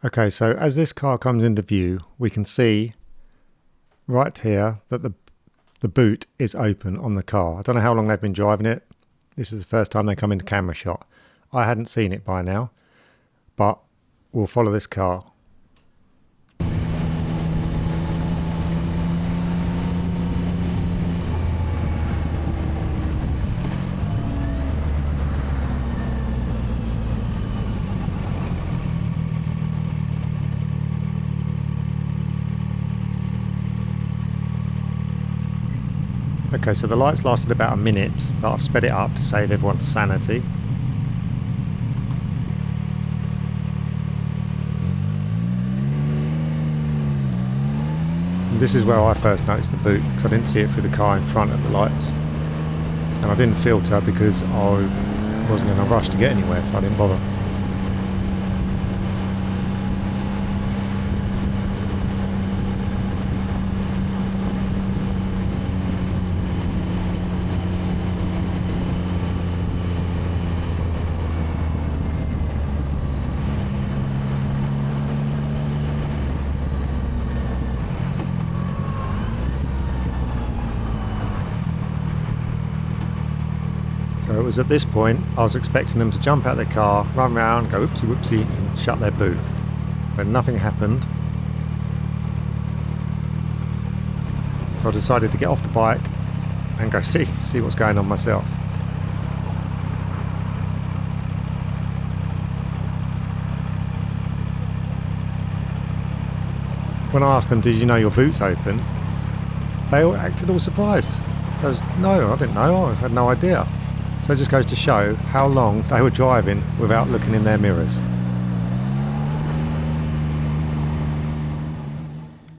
Okay, so as this car comes into view, we can see right here that the boot is open on the car. I don't know how long they've been driving it. This is the first time they come into camera shot. I hadn't seen it by now, but we'll follow this car. Okay, so the lights lasted about a minute, but I've sped it up to save everyone's sanity. And this is where I first noticed the boot, because I didn't see it through the car in front of the lights. And I didn't filter because I wasn't in a rush to get anywhere, so I didn't bother. So it was at this point I was expecting them to jump out of their car, run round, go whoopsie whoopsie and shut their boot. But nothing happened. So I decided to get off the bike and go see what's going on myself. When I asked them, did you know your boot's open? They all acted all surprised. No, I didn't know, I had no idea. So it just goes to show how long they were driving without looking in their mirrors.